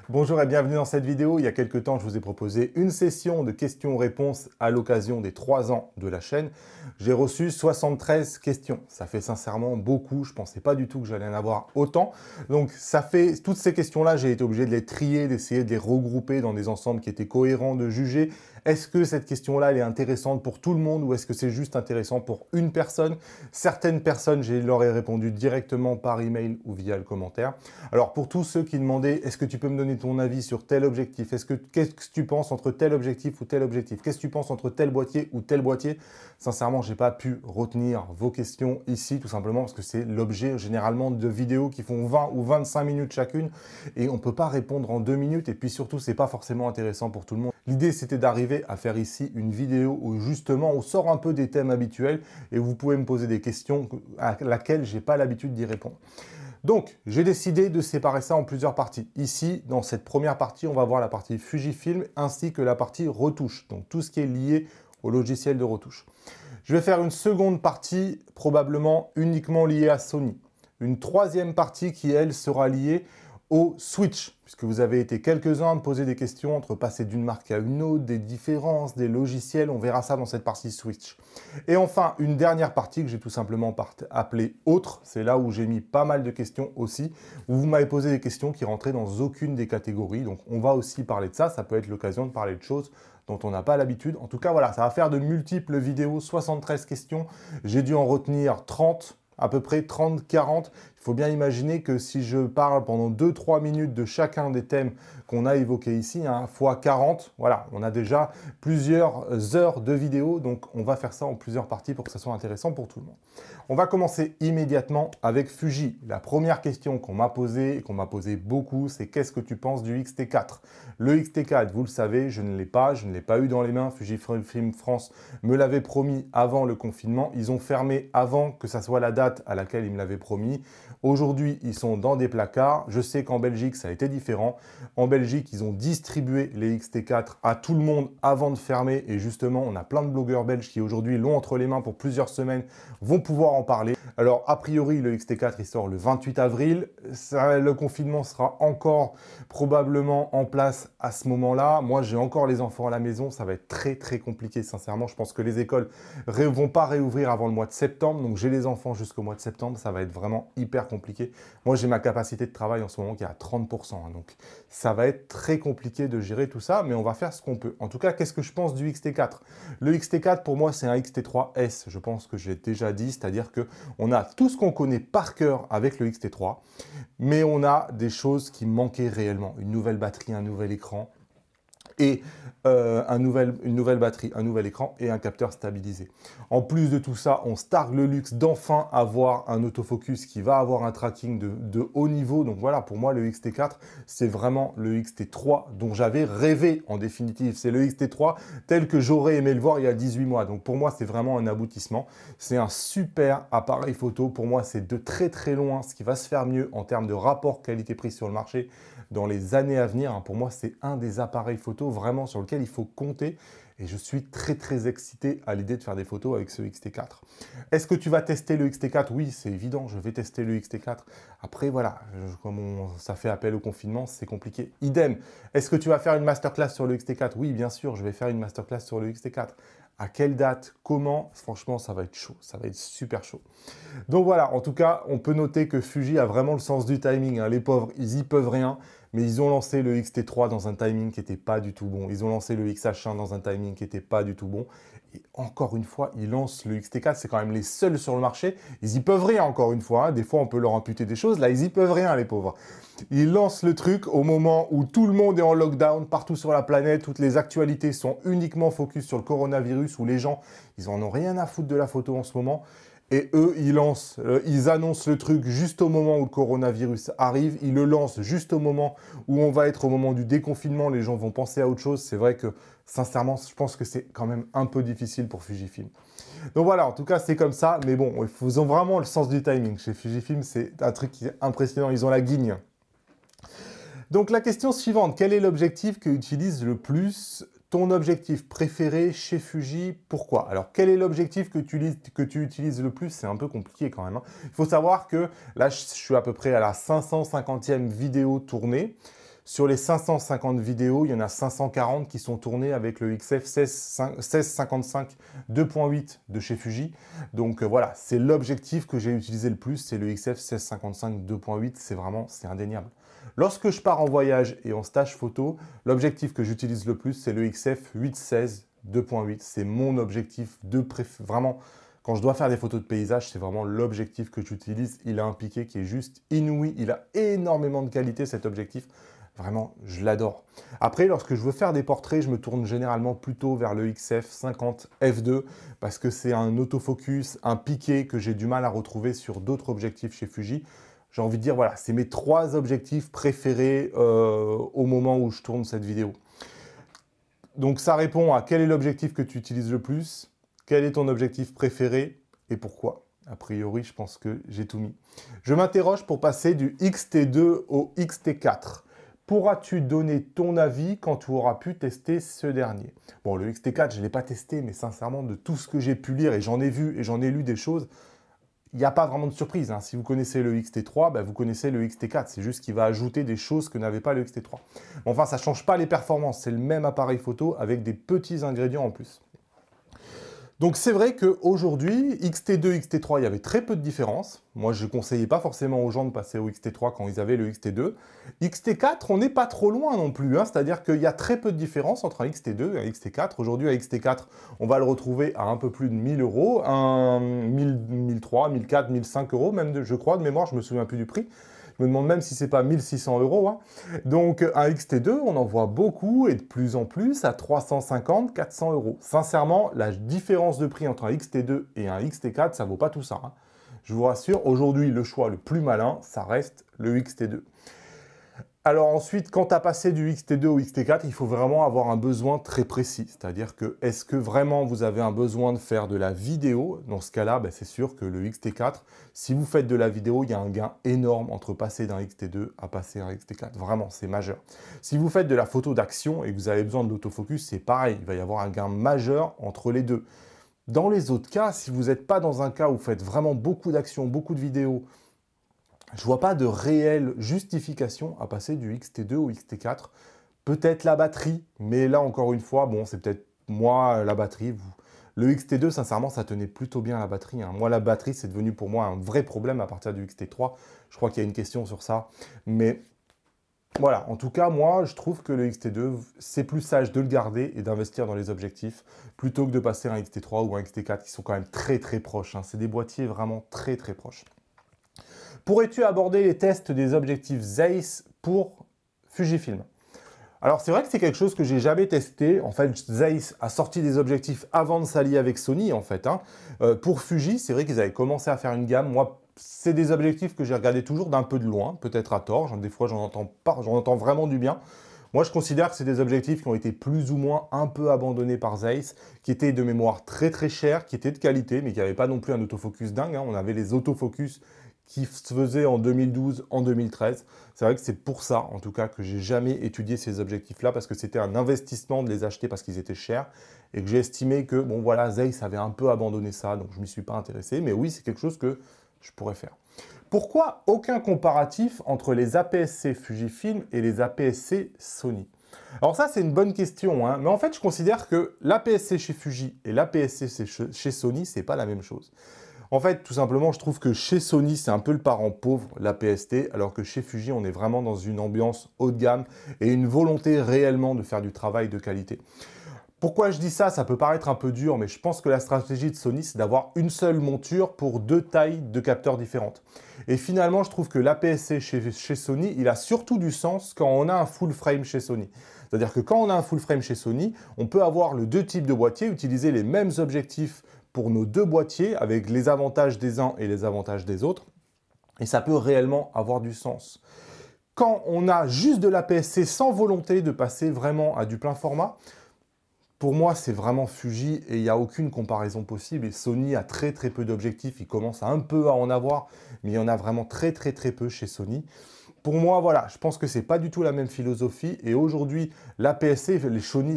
Bonjour et bienvenue dans cette vidéo. Il y a quelques temps, je vous ai proposé une session de questions-réponses à l'occasion des 3 ans de la chaîne. J'ai reçu 73 questions. Ça fait sincèrement beaucoup. Je ne pensais pas du tout que j'allais en avoir autant. Donc, toutes ces questions-là, j'ai été obligé de les trier, d'essayer de les regrouper dans des ensembles qui étaient cohérents, de juger. Est-ce que cette question-là, elle est intéressante pour tout le monde ou est-ce que c'est juste intéressant pour une personne? Certaines personnes, je leur ai répondu directement par email ou via le commentaire. Alors, pour tous ceux qui demandaient, est-ce que tu peux me donner ton avis sur tel objectif? Qu'est-ce que tu penses entre tel objectif ou tel objectif? Qu'est-ce que tu penses entre tel boîtier ou tel boîtier? Sincèrement, je n'ai pas pu retenir vos questions ici, tout simplement parce que c'est l'objet généralement de vidéos qui font 20 ou 25 minutes chacune et on ne peut pas répondre en 2 minutes et puis surtout, ce n'est pas forcément intéressant pour tout le monde. L'idée, c'était d'arriver à faire ici une vidéo où justement, on sort un peu des thèmes habituels et vous pouvez me poser des questions à laquelle je n'ai pas l'habitude d'y répondre. Donc, j'ai décidé de séparer ça en plusieurs parties. Ici, dans cette première partie, on va voir la partie Fujifilm ainsi que la partie retouche, donc tout ce qui est lié au logiciel de retouche. Je vais faire une seconde partie, probablement uniquement liée à Sony. Une troisième partie qui, elle, sera liée au Switch, puisque vous avez été quelques-uns à me poser des questions entre passer d'une marque à une autre, des différences, des logiciels, on verra ça dans cette partie Switch. Et enfin, une dernière partie que j'ai tout simplement appelée Autre, c'est là où j'ai mis pas mal de questions aussi, où vous m'avez posé des questions qui rentraient dans aucune des catégories, donc on va aussi parler de ça, ça peut être l'occasion de parler de choses dont on n'a pas l'habitude. En tout cas, voilà, ça va faire de multiples vidéos, 73 questions, j'ai dû en retenir 30, à peu près 30-40. Il faut bien imaginer que si je parle pendant 2-3 minutes de chacun des thèmes qu'on a évoqués ici, fois 40, voilà, on a déjà plusieurs heures de vidéo, donc on va faire ça en plusieurs parties pour que ça soit intéressant pour tout le monde. On va commencer immédiatement avec Fuji. La première question qu'on m'a posée, et qu'on m'a posée beaucoup, c'est qu'est-ce que tu penses du X-T4? Le X-T4, vous le savez, je ne l'ai pas eu dans les mains. Fujifilm France me l'avait promis avant le confinement. Ils ont fermé avant que ça soit la date à laquelle ils me l'avaient promis. Aujourd'hui, ils sont dans des placards. Je sais qu'en Belgique, ça a été différent. En Belgique, ils ont distribué les X-T4 à tout le monde avant de fermer. Et justement, on a plein de blogueurs belges qui aujourd'hui l'ont entre les mains pour plusieurs semaines, vont pouvoir en parler. Alors, a priori, le X-T4, il sort le 28 avril. Le confinement sera encore probablement en place à ce moment-là. Moi, j'ai encore les enfants à la maison. Ça va être très, très compliqué, sincèrement. Je pense que les écoles ne vont pas réouvrir avant le mois de septembre. Donc, j'ai les enfants jusqu'au mois de septembre. Ça va être vraiment hyper compliqué. Moi, j'ai ma capacité de travail en ce moment qui est à 30%. Donc, ça va être très compliqué de gérer tout ça, mais on va faire ce qu'on peut. En tout cas, qu'est-ce que je pense du X-T4? Le X-T4, pour moi, c'est un X-T3S. Je pense que j'ai déjà dit, c'est-à-dire qu'on a tout ce qu'on connaît par cœur avec le X-T3, mais on a des choses qui manquaient réellement. Une nouvelle batterie, un nouvel écran, et une nouvelle batterie, un nouvel écran et un capteur stabilisé. En plus de tout ça, on se targue le luxe d'enfin avoir un autofocus qui va avoir un tracking de haut niveau. Donc voilà, pour moi, le X-T4, c'est vraiment le X-T3 dont j'avais rêvé en définitive. C'est le X-T3 tel que j'aurais aimé le voir il y a 18 mois. Donc pour moi, c'est vraiment un aboutissement. C'est un super appareil photo. Pour moi, c'est de très très loin ce qui va se faire mieux en termes de rapport qualité-prix sur le marché dans les années à venir. Pour moi, c'est un des appareils photo vraiment sur lequel il faut compter et je suis très très excité à l'idée de faire des photos avec ce X-T4. Est-ce que tu vas tester le X-T4? Oui, c'est évident, je vais tester le X-T4. Après, voilà, comme ça fait appel au confinement, c'est compliqué. Idem, est-ce que tu vas faire une masterclass sur le X-T4? Oui, bien sûr, je vais faire une masterclass sur le X-T4. À quelle date? Comment? Franchement, ça va être chaud, ça va être super chaud. Donc voilà, en tout cas, on peut noter que Fuji a vraiment le sens du timing. Les pauvres, ils y peuvent rien, mais ils ont lancé le X-T3 dans un timing qui n'était pas du tout bon. Ils ont lancé le XH1 dans un timing qui n'était pas du tout bon. Et encore une fois, ils lancent le X-T4, c'est quand même les seuls sur le marché. Ils y peuvent rien, encore une fois. Des fois, on peut leur imputer des choses. Là, ils y peuvent rien, les pauvres. Ils lancent le truc au moment où tout le monde est en lockdown, partout sur la planète. Toutes les actualités sont uniquement focus sur le coronavirus, où les gens, ils en ont rien à foutre de la photo en ce moment. Et eux, ils annoncent le truc juste au moment où le coronavirus arrive. Ils le lancent juste au moment où on va être au moment du déconfinement. Les gens vont penser à autre chose. C'est vrai que, sincèrement, je pense que c'est quand même un peu difficile pour Fujifilm. Donc voilà, en tout cas, c'est comme ça. Mais bon, ils ont vraiment le sens du timing. Chez Fujifilm, c'est un truc qui est impressionnant. Ils ont la guigne. Donc la question suivante, quel est l'objectif que utilise le plus ton objectif préféré chez Fuji? Pourquoi? Alors quel est l'objectif que tu utilises le plus? C'est un peu compliqué quand même. Il faut savoir que là, je suis à peu près à la 550e vidéo tournée. Sur les 550 vidéos, il y en a 540 qui sont tournées avec le XF 1655 2.8 de chez Fuji. Donc voilà, c'est l'objectif que j'ai utilisé le plus, c'est le XF 1655 2.8, c'est indéniable. Lorsque je pars en voyage et en stage photo, l'objectif que j'utilise le plus, c'est le XF 816 2.8. C'est mon objectif de préférence. Vraiment, quand je dois faire des photos de paysage, c'est vraiment l'objectif que j'utilise. Il a un piqué qui est juste inouï. Il a énormément de qualité, cet objectif. Vraiment, je l'adore. Après, lorsque je veux faire des portraits, je me tourne généralement plutôt vers le XF 50 f2 parce que c'est un autofocus, un piqué que j'ai du mal à retrouver sur d'autres objectifs chez Fuji. J'ai envie de dire, voilà, c'est mes 3 objectifs préférés au moment où je tourne cette vidéo. Donc, ça répond à quel est l'objectif que tu utilises le plus, quel est ton objectif préféré et pourquoi. A priori, je pense que j'ai tout mis. Je m'interroge pour passer du X-T2 au X-T4. Pourras-tu donner ton avis quand tu auras pu tester ce dernier? Bon, le X-T4, je ne l'ai pas testé, mais sincèrement, de tout ce que j'ai pu lire, et j'en ai vu et j'en ai lu des choses, il n'y a pas vraiment de surprise. Hein. Si vous connaissez le X-T3, ben vous connaissez le X-T4. C'est juste qu'il va ajouter des choses que n'avait pas le X-T3. Enfin, ça ne change pas les performances. C'est le même appareil photo avec des petits ingrédients en plus. Donc c'est vrai qu'aujourd'hui, X-T2, X-T3, il y avait très peu de différence. Moi, je ne conseillais pas forcément aux gens de passer au X-T3 quand ils avaient le X-T2. X-T4, on n'est pas trop loin non plus. Hein. C'est-à-dire qu'il y a très peu de différence entre un X-T2 et un X-T4. Aujourd'hui, un X-T4, on va le retrouver à un peu plus de 1000 euros, un 1000, 1003, 1004, 1005 euros, même je crois, de mémoire, je ne me souviens plus du prix. Je me demande même si c'est pas 1600 euros. Hein. Donc, un X-T2, on en voit beaucoup et de plus en plus à 350, 400 euros. Sincèrement, la différence de prix entre un X-T2 et un X-T4, ça vaut pas tout ça. Hein. Je vous rassure, aujourd'hui, le choix le plus malin, ça reste le X-T2. Alors ensuite, quand tu as passé du X-T2 au X-T4, il faut vraiment avoir un besoin très précis. C'est-à-dire que, est-ce que vraiment vous avez un besoin de faire de la vidéo? Dans ce cas-là, ben, c'est sûr que le X-T4, si vous faites de la vidéo, il y a un gain énorme entre passer d'un X-T2 à passer à un X-T4. Vraiment, c'est majeur. Si vous faites de la photo d'action et que vous avez besoin de l'autofocus, c'est pareil. Il va y avoir un gain majeur entre les deux. Dans les autres cas, si vous n'êtes pas dans un cas où vous faites vraiment beaucoup d'action, beaucoup de vidéos, je ne vois pas de réelle justification à passer du X-T2 au X-T4. Peut-être la batterie, mais là, encore une fois, bon, c'est peut-être moi, la batterie. Le X-T2, sincèrement, ça tenait plutôt bien la batterie. Hein. Moi, la batterie, c'est devenu pour moi un vrai problème à partir du X-T3. Je crois qu'il y a une question sur ça. Mais voilà, en tout cas, moi, je trouve que le X-T2, c'est plus sage de le garder et d'investir dans les objectifs plutôt que de passer un X-T3 ou un X-T4 qui sont quand même très, très proches. Hein. C'est des boîtiers vraiment très, très proches. Pourrais-tu aborder les tests des objectifs Zeiss pour Fujifilm? Alors c'est vrai que c'est quelque chose que j'ai jamais testé. En fait, Zeiss a sorti des objectifs avant de s'allier avec Sony en fait. Hein. Pour Fuji, c'est vrai qu'ils avaient commencé à faire une gamme. Moi, c'est des objectifs que j'ai regardés toujours d'un peu de loin, peut-être à tort. Des fois, j'en entends vraiment du bien. Moi, je considère que c'est des objectifs qui ont été plus ou moins un peu abandonnés par Zeiss, qui étaient de mémoire très très chers, qui étaient de qualité, mais qui n'avaient pas non plus un autofocus dingue. Hein. On avait les autofocus qui se faisait en 2012, en 2013. C'est vrai que c'est pour ça, en tout cas, que j'ai jamais étudié ces objectifs-là, parce que c'était un investissement de les acheter parce qu'ils étaient chers, et que j'ai estimé que, bon voilà, Zeiss avait un peu abandonné ça, donc je ne m'y suis pas intéressé, mais oui, c'est quelque chose que je pourrais faire. Pourquoi aucun comparatif entre les APS-C Fujifilm et les APS-C Sony? Alors ça, c'est une bonne question, hein, mais en fait, je considère que l'APS-C chez Fuji et l'APS-C chez Sony, c'est pas la même chose. En fait, tout simplement, je trouve que chez Sony, c'est un peu le parent pauvre, l'APS-C, alors que chez Fuji, on est vraiment dans une ambiance haut de gamme et une volonté réellement de faire du travail de qualité. Pourquoi je dis ça? Ça peut paraître un peu dur, mais je pense que la stratégie de Sony, c'est d'avoir une seule monture pour 2 tailles de capteurs différentes. Et finalement, je trouve que l'APS-C chez Sony, il a surtout du sens quand on a un full frame chez Sony. C'est-à-dire que quand on a un full frame chez Sony, on peut avoir le 2 types de boîtiers, utiliser les mêmes objectifs pour nos 2 boîtiers avec les avantages des uns et les avantages des autres. Et ça peut réellement avoir du sens. Quand on a juste de l'APS-C sans volonté de passer vraiment à du plein format, pour moi, c'est vraiment Fuji et il n'y a aucune comparaison possible. Et Sony a très très peu d'objectifs. Il commence un peu à en avoir, mais il y en a vraiment très très très peu chez Sony. Pour moi, voilà, je pense que c'est pas du tout la même philosophie. Et aujourd'hui, l'APS-C,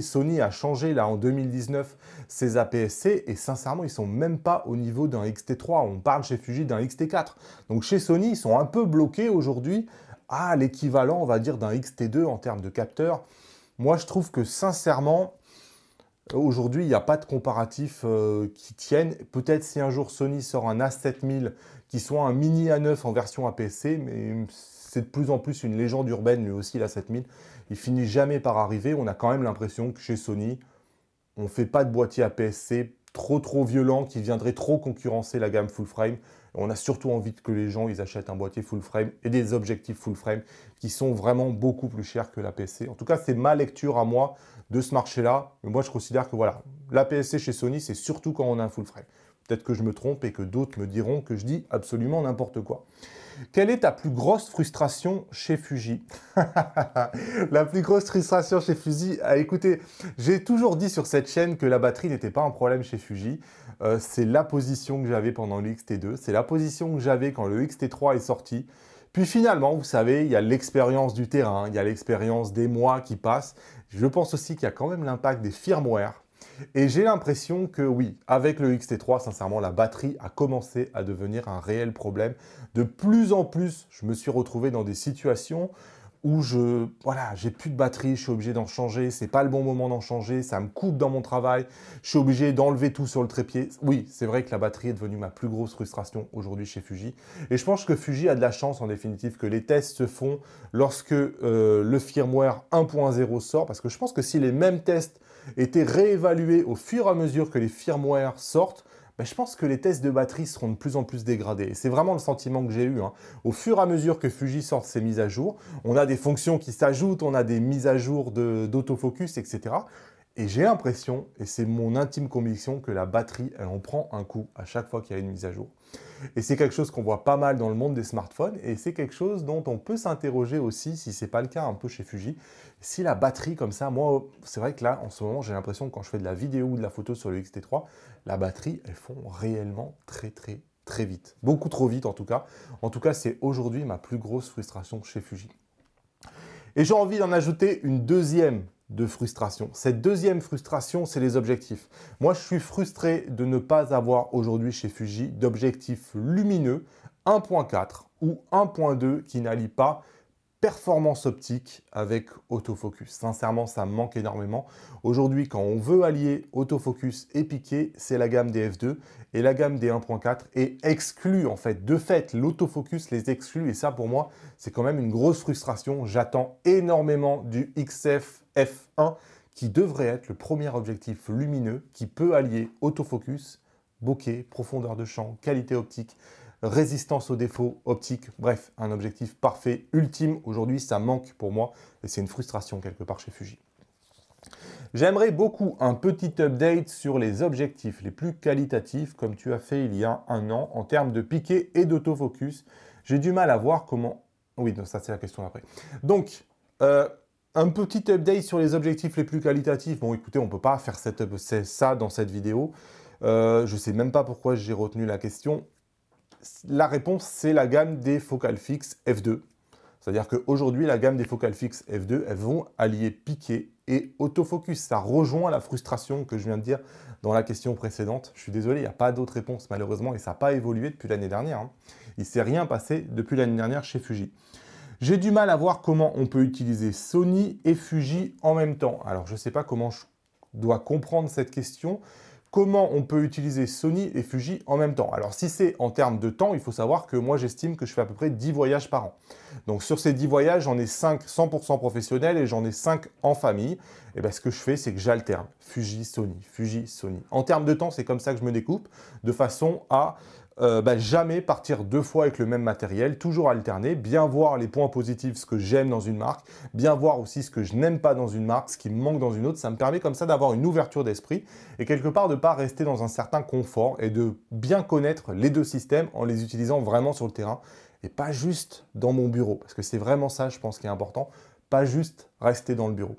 Sony a changé là en 2019 ses APS-C et sincèrement, ils sont même pas au niveau d'un X-T3. On parle chez Fuji d'un X-T4. Donc chez Sony, ils sont un peu bloqués aujourd'hui à l'équivalent, on va dire, d'un X-T2 en termes de capteur. Moi, je trouve que sincèrement, aujourd'hui, il n'y a pas de comparatif qui tienne. Peut-être si un jour Sony sort un A7000 qui soit un mini A9 en version APS-C, mais c'est de plus en plus une légende urbaine, lui aussi, l'A7000. Il finit jamais par arriver. On a quand même l'impression que chez Sony, on ne fait pas de boîtier APS-C trop violent qui viendrait trop concurrencer la gamme full frame. On a surtout envie que les gens ils achètent un boîtier full frame et des objectifs full frame qui sont vraiment beaucoup plus chers que l'APS-C. En tout cas, c'est ma lecture à moi de ce marché-là. Mais moi, je considère que voilà, l'APS-C chez Sony, c'est surtout quand on a un full frame. Peut-être que je me trompe et que d'autres me diront que je dis absolument n'importe quoi. Quelle est ta plus grosse frustration chez Fuji? La plus grosse frustration chez Fuji, écoutez, j'ai toujours dit sur cette chaîne que la batterie n'était pas un problème chez Fuji. C'est la position que j'avais pendant le X-T2, c'est la position que j'avais quand le X-T3 est sorti. Puis finalement, vous savez, il y a l'expérience du terrain, il y a l'expérience des mois qui passent. Je pense aussi qu'il y a quand même l'impact des firmware. Et j'ai l'impression que oui, avec le X-T3, sincèrement, la batterie a commencé à devenir un réel problème. De plus en plus, je me suis retrouvé dans des situations où j'ai plus de batterie, je suis obligé d'en changer, c'est pas le bon moment d'en changer, ça me coupe dans mon travail, je suis obligé d'enlever tout sur le trépied. Oui, c'est vrai que la batterie est devenue ma plus grosse frustration aujourd'hui chez Fuji. Et je pense que Fuji a de la chance en définitive que les tests se font lorsque le firmware 1.0 sort, parce que je pense que si les mêmes tests étaient réévalués au fur et à mesure que les firmware sortent, je pense que les tests de batterie seront de plus en plus dégradés. Et c'est vraiment le sentiment que j'ai eu. Au fur et à mesure que Fuji sort ses mises à jour, on a des fonctions qui s'ajoutent, on a des mises à jour d'autofocus, etc. Et j'ai l'impression, et c'est mon intime conviction, que la batterie, elle en prend un coup à chaque fois qu'il y a une mise à jour. Et c'est quelque chose qu'on voit pas mal dans le monde des smartphones, et c'est quelque chose dont on peut s'interroger aussi, si ce n'est pas le cas un peu chez Fuji. Si la batterie comme ça, moi, c'est vrai que là, en ce moment, j'ai l'impression que quand je fais de la vidéo ou de la photo sur le X-T3, la batterie, elles font réellement très vite. Beaucoup trop vite en tout cas. En tout cas, c'est aujourd'hui ma plus grosse frustration chez Fuji. Et j'ai envie d'en ajouter une deuxième de frustration. Cette deuxième frustration, c'est les objectifs. Moi, je suis frustré de ne pas avoir aujourd'hui chez Fuji d'objectifs lumineux 1.4 ou 1.2 qui n'allient pas performance optique avec autofocus. Sincèrement, ça me manque énormément. Aujourd'hui, quand on veut allier autofocus et piqué, c'est la gamme des F2 et la gamme des 1.4 est exclue en fait. De fait, l'autofocus les exclut et ça pour moi, c'est quand même une grosse frustration. J'attends énormément du XF F1 qui devrait être le premier objectif lumineux qui peut allier autofocus, bokeh, profondeur de champ, qualité optique, résistance aux défauts optiques, bref, un objectif parfait, ultime. Aujourd'hui, ça manque pour moi et c'est une frustration quelque part chez Fuji. J'aimerais beaucoup un petit update sur les objectifs les plus qualitatifs comme tu as fait il y a un an en termes de piqué et d'autofocus. J'ai du mal à voir comment... Oui, non, ça c'est la question après. Donc, un petit update sur les objectifs les plus qualitatifs. Bon, écoutez, on ne peut pas faire ça dans cette vidéo. Je ne sais même pas pourquoi j'ai retenu la question. La réponse, c'est la gamme des focales fixes F2. C'est-à-dire qu'aujourd'hui, la gamme des focales fixes F2, elles vont allier piqué et autofocus. Ça rejoint la frustration que je viens de dire dans la question précédente. Je suis désolé, il n'y a pas d'autre réponse malheureusement et ça n'a pas évolué depuis l'année dernière. Il ne s'est rien passé depuis l'année dernière chez Fuji. J'ai du mal à voir comment on peut utiliser Sony et Fuji en même temps. Alors, je ne sais pas comment je dois comprendre cette question. Comment on peut utiliser Sony et Fuji en même temps? Alors, si c'est en termes de temps, il faut savoir que moi, j'estime que je fais à peu près 10 voyages par an. Donc, sur ces 10 voyages, j'en ai 5 100% professionnels et j'en ai 5 en famille. Et bien, ce que je fais, c'est que j'alterne Fuji, Sony, Fuji, Sony. En termes de temps, c'est comme ça que je me découpe, de façon à jamais partir 2 fois avec le même matériel, toujours alterner, bien voir les points positifs, ce que j'aime dans une marque, bien voir aussi ce que je n'aime pas dans une marque, ce qui me manque dans une autre. Ça me permet comme ça d'avoir une ouverture d'esprit et quelque part de ne pas rester dans un certain confort et de bien connaître les deux systèmes en les utilisant vraiment sur le terrain et pas juste dans mon bureau. Parce que c'est vraiment ça, je pense, qui est important, pas juste rester dans le bureau.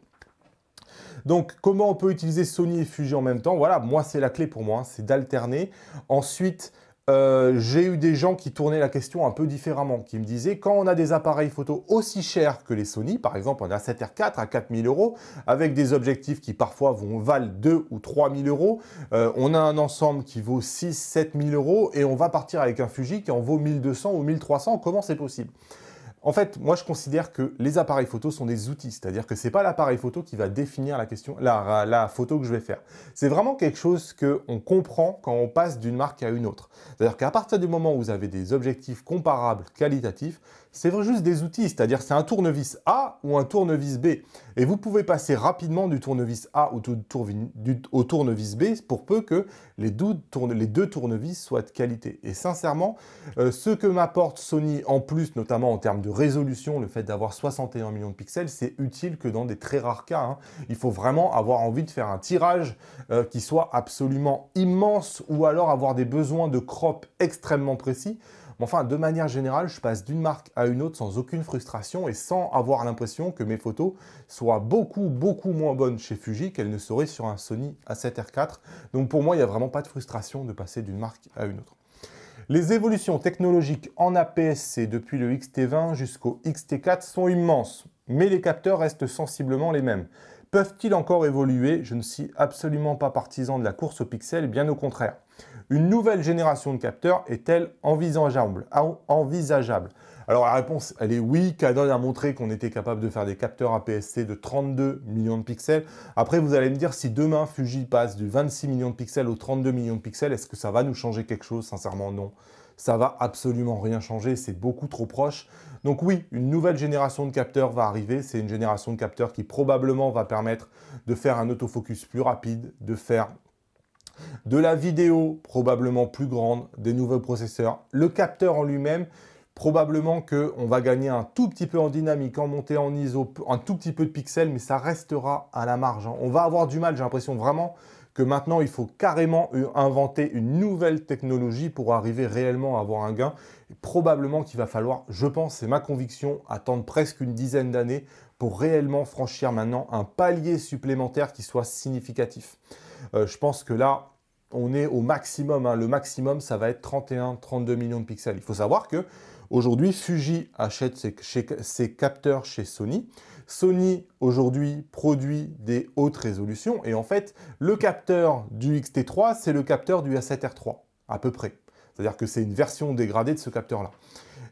Donc, comment on peut utiliser Sony et Fuji en même temps? Voilà, moi, c'est la clé pour moi, c'est d'alterner. Ensuite, j'ai eu des gens qui tournaient la question un peu différemment, qui me disaient quand on a des appareils photo aussi chers que les Sony, par exemple on a 7R4 à 4 000 €, avec des objectifs qui parfois valent 2 ou 3 000 €, on a un ensemble qui vaut 6 000 – 7 000 € et on va partir avec un Fuji qui en vaut 1 200 ou 1 300, comment c'est possible? En fait, moi, je considère que les appareils photo sont des outils, c'est-à-dire que ce n'est pas l'appareil photo qui va définir la photo que je vais faire. C'est vraiment quelque chose qu'on comprend quand on passe d'une marque à une autre. C'est-à-dire qu'à partir du moment où vous avez des objectifs comparables, qualitatifs, c'est juste des outils, c'est-à-dire c'est un tournevis A ou un tournevis B. Et vous pouvez passer rapidement du tournevis A au tournevis B pour peu que les deux tournevis soient de qualité. Et sincèrement, ce que m'apporte Sony en plus, notamment en termes de résolution, le fait d'avoir 61 millions de pixels, c'est utile que dans des très rares cas. Hein. Il faut vraiment avoir envie de faire un tirage qui soit absolument immense ou alors avoir des besoins de crop extrêmement précis. Mais enfin, de manière générale, je passe d'une marque à une autre sans aucune frustration et sans avoir l'impression que mes photos soient beaucoup moins bonnes chez Fuji qu'elles ne seraient sur un Sony A7R4. Donc pour moi, il n'y a vraiment pas de frustration de passer d'une marque à une autre. Les évolutions technologiques en APS-C depuis le X-T20 jusqu'au X-T4 sont immenses, mais les capteurs restent sensiblement les mêmes. Peuvent-ils encore évoluer? Je ne suis absolument pas partisan de la course aux pixels, bien au contraire. Une nouvelle génération de capteurs est-elle envisageable? Alors la réponse, elle est oui. Canon a montré qu'on était capable de faire des capteurs APS-C de 32 millions de pixels. Après, vous allez me dire, si demain Fuji passe du 26 millions de pixels aux 32 millions de pixels, est-ce que ça va nous changer quelque chose? Sincèrement, non. Ça va absolument rien changer, c'est beaucoup trop proche. Donc oui, une nouvelle génération de capteurs va arriver. C'est une génération de capteurs qui probablement va permettre de faire un autofocus plus rapide, de faire de la vidéo probablement plus grande, des nouveaux processeurs. Le capteur en lui-même, probablement qu'on va gagner un tout petit peu en dynamique, en montée en ISO, un tout petit peu de pixels, mais ça restera à la marge. Hein. On va avoir du mal, j'ai l'impression vraiment que maintenant, il faut carrément inventer une nouvelle technologie pour arriver réellement à avoir un gain. Et probablement qu'il va falloir, je pense, c'est ma conviction, attendre presque une dizaine d'années pour réellement franchir maintenant un palier supplémentaire qui soit significatif. Je pense que là, on est au maximum. Hein. Le maximum, ça va être 31-32 millions de pixels. Il faut savoir que aujourd'hui, Fuji achète ses capteurs chez Sony. Sony, aujourd'hui, produit des hautes résolutions. Et en fait, le capteur du X-T3, c'est le capteur du A7R3, à peu près. C'est-à-dire que c'est une version dégradée de ce capteur-là.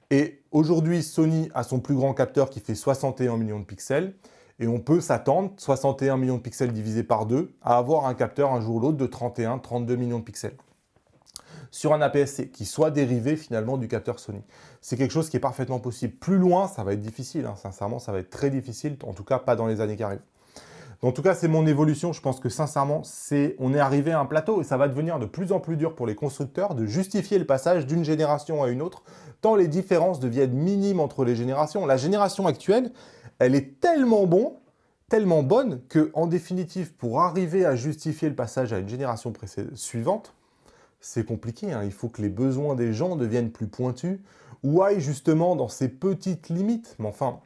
Et aujourd'hui, Sony a son plus grand capteur qui fait 61 millions de pixels. Et on peut s'attendre, 61 millions de pixels divisé par 2, à avoir un capteur un jour ou l'autre de 31-32 millions de pixels. Sur un APS-C qui soit dérivé finalement du capteur Sony. C'est quelque chose qui est parfaitement possible. Plus loin, ça va être difficile. Hein. Sincèrement, ça va être très difficile. En tout cas, pas dans les années qui arrivent. En tout cas, c'est mon évolution. Je pense que sincèrement, on est arrivé à un plateau et ça va devenir de plus en plus dur pour les constructeurs de justifier le passage d'une génération à une autre, tant les différences deviennent minimes entre les générations. La génération actuelle, elle est tellement bonne que, en définitive, pour arriver à justifier le passage à une génération suivante, c'est compliqué. Hein. Il faut que les besoins des gens deviennent plus pointus ou aillent justement dans ces petites limites. Mais enfin,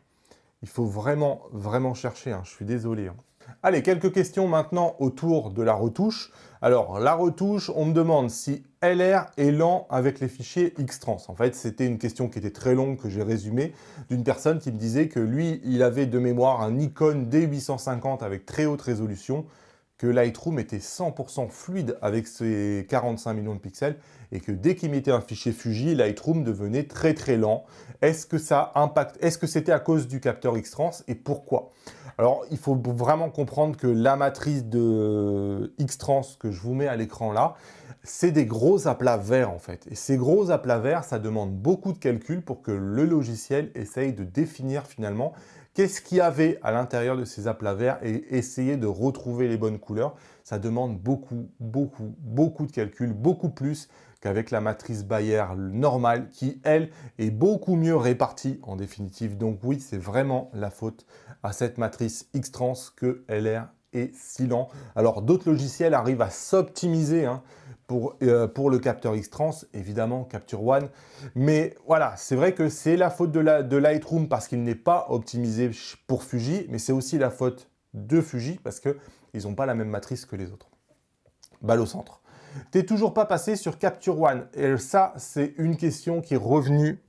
il faut vraiment chercher. Hein. Je suis désolé. Hein. Allez, quelques questions maintenant autour de la retouche. Alors, la retouche, on me demande si LR est lent avec les fichiers Xtrans. En fait, c'était une question qui était très longue que j'ai résumée d'une personne qui me disait que lui, il avait de mémoire un Nikon D850 avec très haute résolution, que Lightroom était 100% fluide avec ses 45 millions de pixels et que dès qu'il mettait un fichier Fuji, Lightroom devenait très lent. Est-ce que ça impacte? Est-ce que c'était à cause du capteur Xtrans et pourquoi? Alors, il faut vraiment comprendre que la matrice de Xtrans que je vous mets à l'écran là, c'est des gros aplats verts en fait. Et ces gros aplats verts, ça demande beaucoup de calculs pour que le logiciel essaye de définir finalement qu'est-ce qu'il y avait à l'intérieur de ces aplats verts et essayer de retrouver les bonnes couleurs. Ça demande beaucoup de calculs, beaucoup plus qu'avec la matrice Bayer normale qui, elle, est beaucoup mieux répartie en définitive. Donc oui, c'est vraiment la faute à cette matrice Xtrans que LR est si lent. Alors d'autres logiciels arrivent à s'optimiser pour le capteur Xtrans, évidemment Capture One. Mais voilà, c'est vrai que c'est la faute de Lightroom parce qu'il n'est pas optimisé pour Fuji, mais c'est aussi la faute de Fuji parce qu'ils n'ont pas la même matrice que les autres. Balle au centre. T'es toujours pas passé sur Capture One. Et ça, c'est une question qui est revenue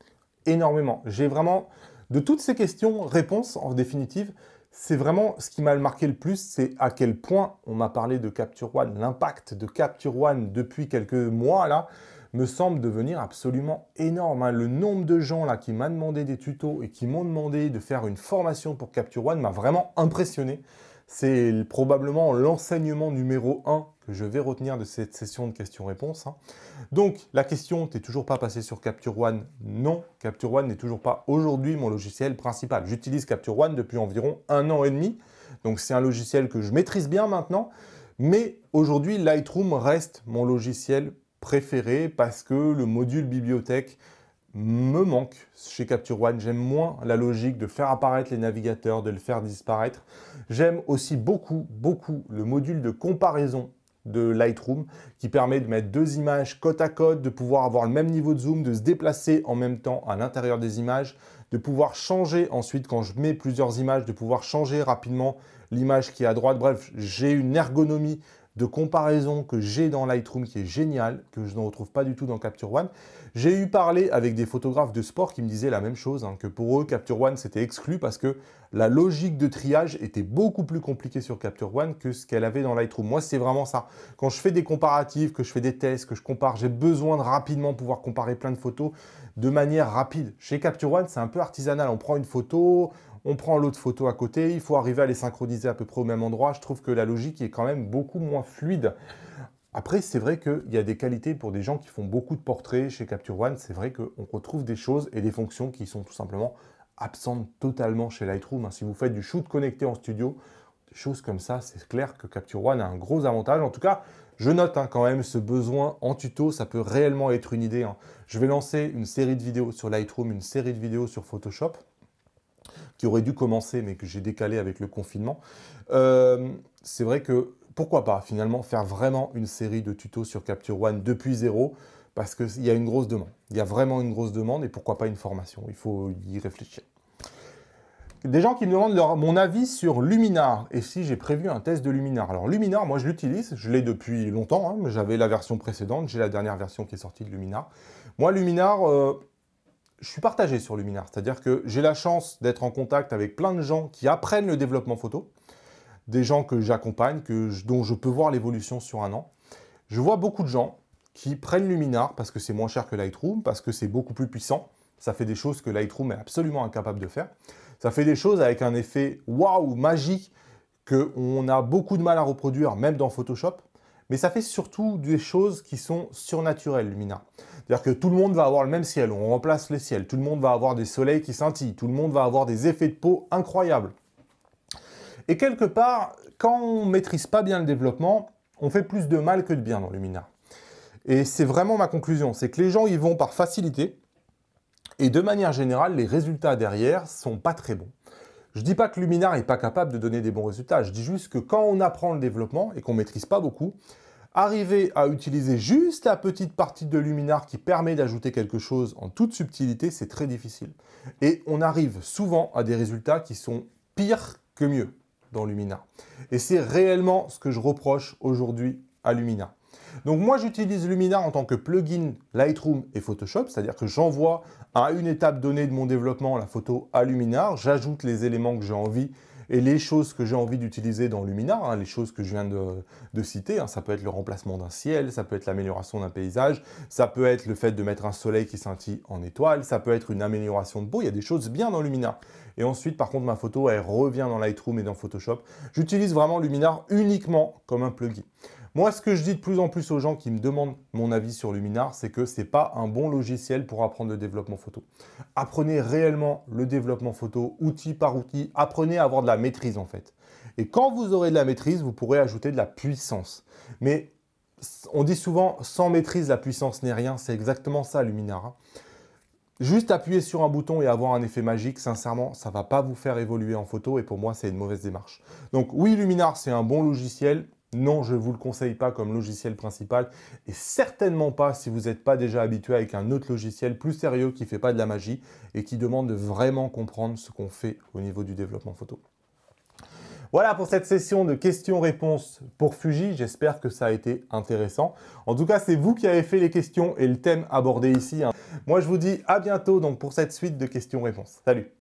énormément. J'ai vraiment, de toutes ces questions, réponses en définitive, c'est vraiment ce qui m'a marqué le plus, c'est à quel point on m'a parlé de Capture One, l'impact de Capture One depuis quelques mois là. me semble devenir absolument énorme, hein. Le nombre de gens là qui m'ont demandé des tutos et qui m'ont demandé de faire une formation pour Capture One m'a vraiment impressionné. C'est probablement l'enseignement numéro 1 que je vais retenir de cette session de questions-réponses, hein. Donc, la question, t'es toujours pas passé sur Capture One? Non, Capture One n'est toujours pas aujourd'hui mon logiciel principal. J'utilise Capture One depuis environ 1 an et demi. Donc, c'est un logiciel que je maîtrise bien maintenant. Mais aujourd'hui, Lightroom reste mon logiciel préféré parce que le module bibliothèque me manque chez Capture One. J'aime moins la logique de faire apparaître les navigateurs, de le faire disparaître. J'aime aussi beaucoup le module de comparaison de Lightroom qui permet de mettre 2 images côte à côte, de pouvoir avoir le même niveau de zoom, de se déplacer en même temps à l'intérieur des images, de pouvoir changer ensuite quand je mets plusieurs images, de pouvoir changer rapidement l'image qui est à droite. Bref, j'ai une ergonomie de comparaison que j'ai dans Lightroom qui est géniale, que je ne retrouve pas du tout dans Capture One. J'ai eu parlé avec des photographes de sport qui me disaient la même chose, hein, que pour eux, Capture One, c'était exclu parce que la logique de triage était beaucoup plus compliquée sur Capture One que ce qu'elle avait dans Lightroom. Moi, c'est vraiment ça. Quand je fais des comparatifs, que je fais des tests, que je compare, j'ai besoin de rapidement pouvoir comparer plein de photos de manière rapide. Chez Capture One, c'est un peu artisanal. On prend une photo, on prend l'autre photo à côté, il faut arriver à les synchroniser à peu près au même endroit. Je trouve que la logique est quand même beaucoup moins fluide. Après, c'est vrai qu'il y a des qualités pour des gens qui font beaucoup de portraits chez Capture One. C'est vrai qu'on retrouve des choses et des fonctions qui sont tout simplement absentes totalement chez Lightroom. Si vous faites du shoot connecté en studio, des choses comme ça, c'est clair que Capture One a un gros avantage. En tout cas, je note quand même ce besoin en tuto, ça peut réellement être une idée. Je vais lancer une série de vidéos sur Lightroom, une série de vidéos sur Photoshop, qui aurait dû commencer, mais que j'ai décalé avec le confinement. C'est vrai que, pourquoi pas, finalement, faire vraiment une série de tutos sur Capture One depuis zéro, parce qu'il y a une grosse demande. Il y a vraiment une grosse demande, et pourquoi pas une formation? Il faut y réfléchir. Des gens qui me demandent mon avis sur Luminar, et si j'ai prévu un test de Luminar. Alors Luminar, moi je l'utilise, je l'ai depuis longtemps, hein, j'avais la version précédente, j'ai la dernière version qui est sortie de Luminar. Moi, Luminar... je suis partagé sur Luminar, c'est-à-dire que j'ai la chance d'être en contact avec plein de gens qui apprennent le développement photo, des gens que j'accompagne, dont je peux voir l'évolution sur 1 an. Je vois beaucoup de gens qui prennent Luminar parce que c'est moins cher que Lightroom, parce que c'est beaucoup plus puissant. Ça fait des choses que Lightroom est absolument incapable de faire. Ça fait des choses avec un effet waouh, magique, qu'on a beaucoup de mal à reproduire, même dans Photoshop. Mais ça fait surtout des choses qui sont surnaturelles, Luminar. C'est-à-dire que tout le monde va avoir le même ciel, on remplace les ciels, tout le monde va avoir des soleils qui scintillent, tout le monde va avoir des effets de peau incroyables. Et quelque part, quand on ne maîtrise pas bien le développement, on fait plus de mal que de bien dans Luminar. Et c'est vraiment ma conclusion, c'est que les gens y vont par facilité, et de manière générale, les résultats derrière sont pas très bons. Je ne dis pas que Luminar n'est pas capable de donner des bons résultats, je dis juste que quand on apprend le développement et qu'on ne maîtrise pas beaucoup, arriver à utiliser juste la petite partie de Luminar qui permet d'ajouter quelque chose en toute subtilité, c'est très difficile. Et on arrive souvent à des résultats qui sont pires que mieux dans Luminar. Et c'est réellement ce que je reproche aujourd'hui à Luminar. Donc moi, j'utilise Luminar en tant que plugin Lightroom et Photoshop, c'est-à-dire que j'envoie à une étape donnée de mon développement la photo à Luminar, j'ajoute les éléments que j'ai envie et les choses que j'ai envie d'utiliser dans Luminar, les choses que je viens de citer, ça peut être le remplacement d'un ciel, ça peut être l'amélioration d'un paysage, ça peut être le fait de mettre un soleil qui scintille en étoile, ça peut être une amélioration de peau, il y a des choses bien dans Luminar. Et ensuite, par contre, ma photo, elle revient dans Lightroom et dans Photoshop. J'utilise vraiment Luminar uniquement comme un plugin. Moi, ce que je dis de plus en plus aux gens qui me demandent mon avis sur Luminar, c'est que ce n'est pas un bon logiciel pour apprendre le développement photo. Apprenez réellement le développement photo, outil par outil. Apprenez à avoir de la maîtrise, en fait. Et quand vous aurez de la maîtrise, vous pourrez ajouter de la puissance. Mais on dit souvent, sans maîtrise, la puissance n'est rien. C'est exactement ça, Luminar. Juste appuyer sur un bouton et avoir un effet magique, sincèrement, ça ne va pas vous faire évoluer en photo. Et pour moi, c'est une mauvaise démarche. Donc oui, Luminar, c'est un bon logiciel. Non, je ne vous le conseille pas comme logiciel principal et certainement pas si vous n'êtes pas déjà habitué avec un autre logiciel plus sérieux qui ne fait pas de la magie et qui demande de vraiment comprendre ce qu'on fait au niveau du développement photo. Voilà pour cette session de questions-réponses pour Fuji. J'espère que ça a été intéressant. En tout cas, c'est vous qui avez fait les questions et le thème abordé ici. Moi, je vous dis à bientôt donc, pour cette suite de questions-réponses. Salut!